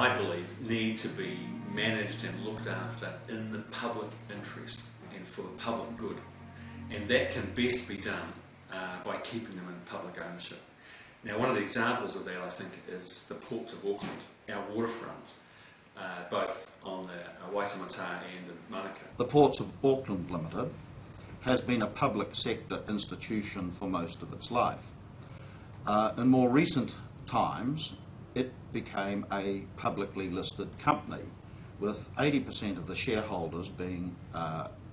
I believe, need to be managed and looked after in the public interest and for the public good. And that can best be done by keeping them in public ownership. Now, one of the examples of that, I think, is the ports of Auckland, our waterfronts, both on the Waitemata and in Manukau. The Ports of Auckland Limited has been a public sector institution for most of its life. In more recent times, it became a publicly listed company, with 80% of the shareholders being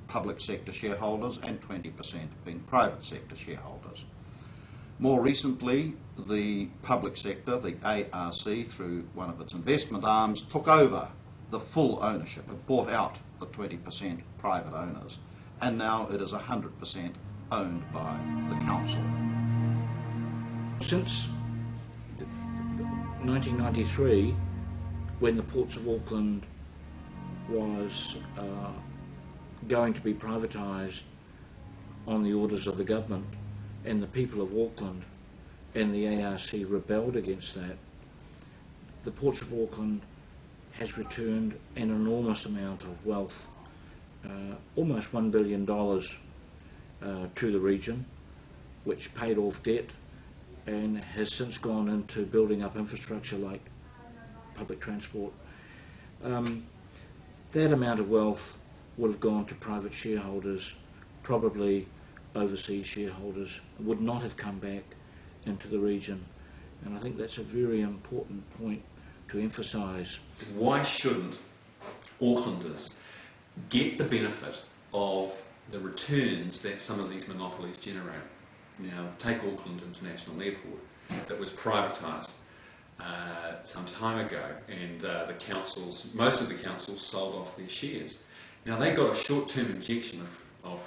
public sector shareholders and 20% being private sector shareholders. More recently, the public sector, the ARC, through one of its investment arms, took over the full ownership. It bought out the 20% private owners, and now it is 100% owned by the council. Since 1993, when the Ports of Auckland was going to be privatised on the orders of the government, and the people of Auckland and the ARC rebelled against that, the Ports of Auckland has returned an enormous amount of wealth, almost $1 billion to the region, which paid off debt and has since gone into building up infrastructure like public transport. That amount of wealth would have gone to private shareholders, probably overseas shareholders, would not have come back into the region. And I think that's a very important point to emphasise. Why shouldn't Aucklanders get the benefit of the returns that some of these monopolies generate? Now, take Auckland International Airport, that was privatised some time ago, and most of the councils sold off their shares. Now, they got a short-term injection of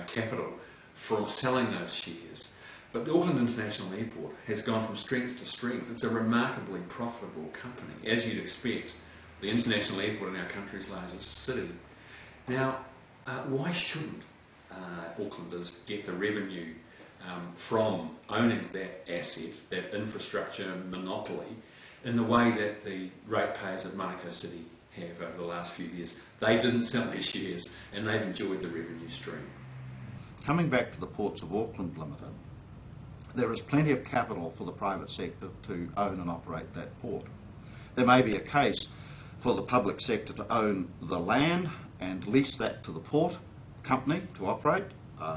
capital from selling those shares, but the Auckland International Airport has gone from strength to strength. It's a remarkably profitable company, as you'd expect, the international airport in our country's largest city. Now, why shouldn't Aucklanders get the revenue from owning that asset, that infrastructure monopoly, in the way that the ratepayers of Manukau City have over the last few years? They didn't sell their shares and they've enjoyed the revenue stream. Coming back to the Ports of Auckland Limited, there is plenty of capital for the private sector to own and operate that port. There may be a case for the public sector to own the land and lease that to the port company to operate.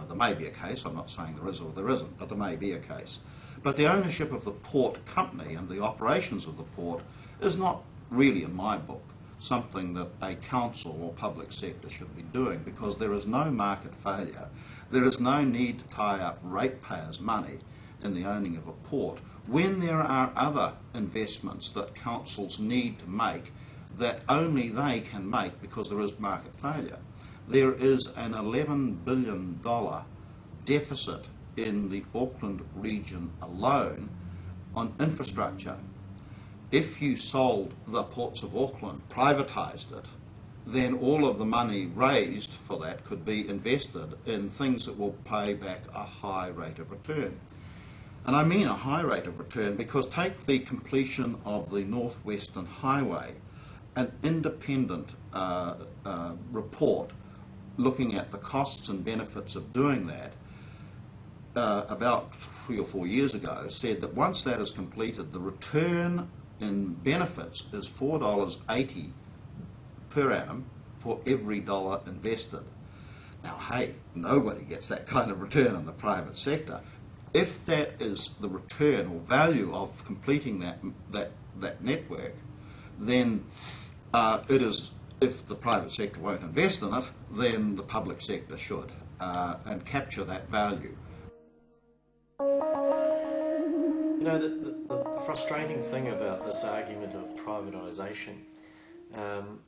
There may be a case, I'm not saying there is or there isn't, but there may be a case. But the ownership of the port company and the operations of the port is not really, in my book, something that a council or public sector should be doing, because there is no market failure. There is no need to tie up ratepayers' money in the owning of a port when there are other investments that councils need to make that only they can make because there is market failure. There is an $11 billion deficit in the Auckland region alone on infrastructure. If you sold the Ports of Auckland, privatised it, then all of the money raised for that could be invested in things that will pay back a high rate of return. And I mean a high rate of return because take the completion of the North Western Highway, an independent report looking at the costs and benefits of doing that about 3 or 4 years ago said that once that is completed, the return in benefits is $4.80 per annum for every dollar invested. Now, hey, nobody gets that kind of return in the private sector. If that is the return or value of completing that network, then it is, if the private sector won't invest in it, then the public sector should and capture that value. You know, the frustrating thing about this argument of privatisation,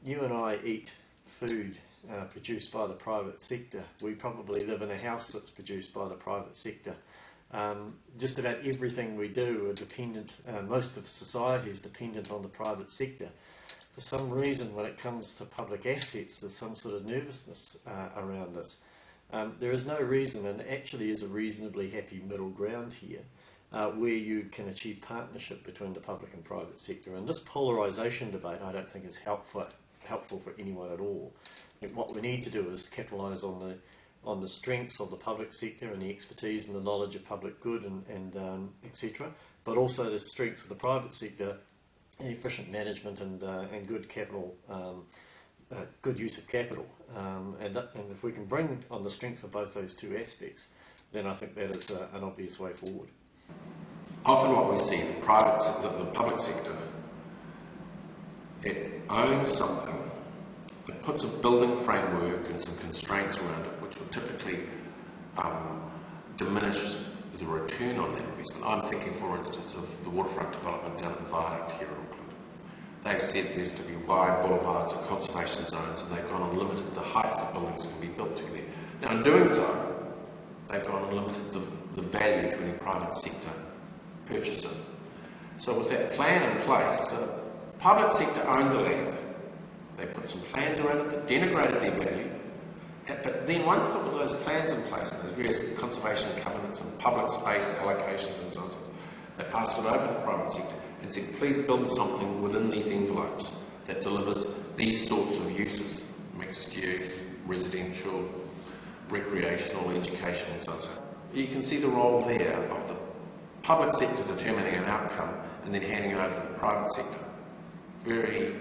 you and I eat food produced by the private sector. We probably live in a house that's produced by the private sector. Just about everything we do are dependent, most of society is dependent on the private sector. For some reason, when it comes to public assets, there's some sort of nervousness around this. There is no reason, and actually is a reasonably happy middle ground here. where you can achieve partnership between the public and private sector. And this polarisation debate, I don't think is helpful for anyone at all. I think what we need to do is capitalise on the strengths of the public sector and the expertise and the knowledge of public good and etc., but also the strengths of the private sector, and efficient management and good capital, good use of capital. And if we can bring on the strengths of both those two aspects, then I think that is an obvious way forward. Often what we see, the public sector, it owns something, it puts a building framework and some constraints around it, which would typically diminish the return on that investment. I'm thinking, for instance, of the waterfront development down at the viaduct here in Auckland. They've said there's to be wide boulevards and conservation zones, and they've gone and limited the height that buildings can be built to there. Now, in doing so, they've gone and limited the value to any private sector purchaser. So with that plan in place, the public sector owned the land. They put some plans around it that denigrated their value. But then once there were those plans in place and those various conservation covenants and public space allocations and so on, they passed it over to the private sector and said, please build something within these envelopes that delivers these sorts of uses, mixed use, residential, recreational, educational and so on. You can see the role there of the public sector determining an outcome and then handing it over to the private sector. Very,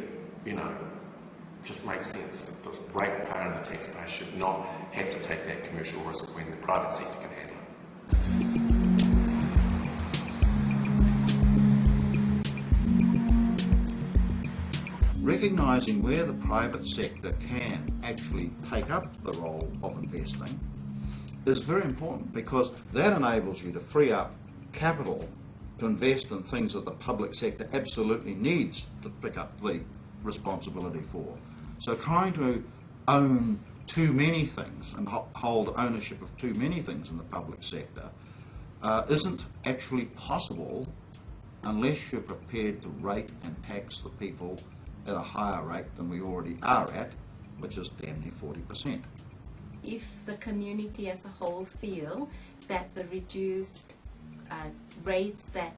just makes sense that the ratepayer and the taxpayer should not have to take that commercial risk when the private sector can handle it. Recognising where the private sector can actually take up the role of investing is very important, because that enables you to free up capital to invest in things that the public sector absolutely needs to pick up the responsibility for. So trying to own too many things and hold ownership of too many things in the public sector isn't actually possible unless you're prepared to rate and tax the people at a higher rate than we already are at, which is damn near 40%. If the community as a whole feel that the reduced rates that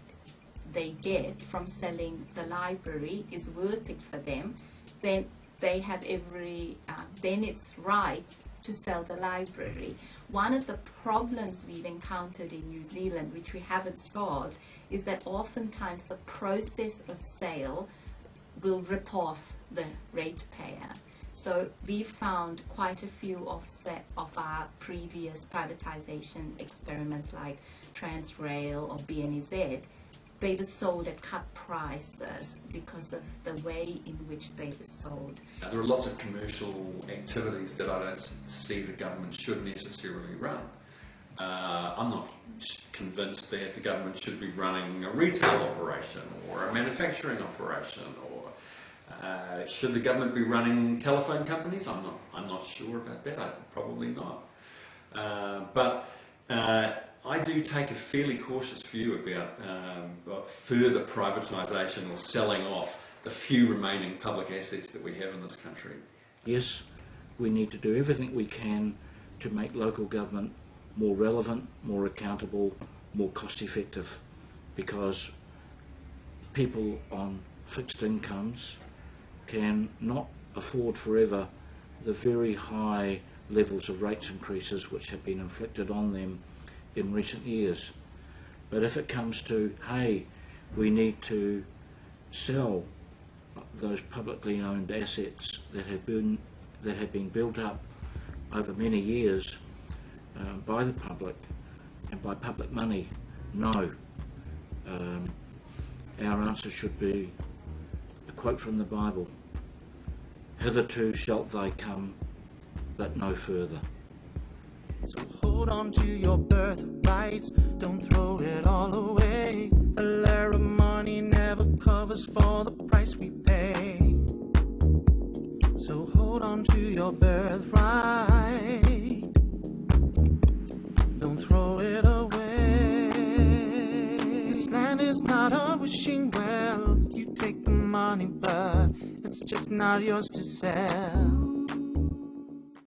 they get from selling the library is worth it for them, then they have then it's right to sell the library. One of the problems we've encountered in New Zealand, which we haven't solved, is that oftentimes the process of sale will rip off the ratepayer. So we found quite a few of our previous privatization experiments like Transrail or BNZ, they were sold at cut prices because of the way in which they were sold. There are lots of commercial activities that I don't see the government should necessarily run. I'm not convinced that the government should be running a retail operation or a manufacturing operation, or should the government be running telephone companies? I'm not sure about that. Probably not. But I do take a fairly cautious view about further privatisation or selling off the few remaining public assets that we have in this country. Yes, we need to do everything we can to make local government more relevant, more accountable, more cost effective, because people on fixed incomes can not afford forever the very high levels of rates increases which have been inflicted on them in recent years. But if it comes to, hey, we need to sell those publicly owned assets that have been built up over many years by the public and by public money, no. Our answer should be a quote from the Bible: "Hitherto shalt thy come, but no further." So hold on to your birthrights, don't throw it all away. A layer of money never covers for the price we pay. So hold on to your birthright, don't throw it away. This land is not a wishing well. You take the money, but it's just not yours to sell.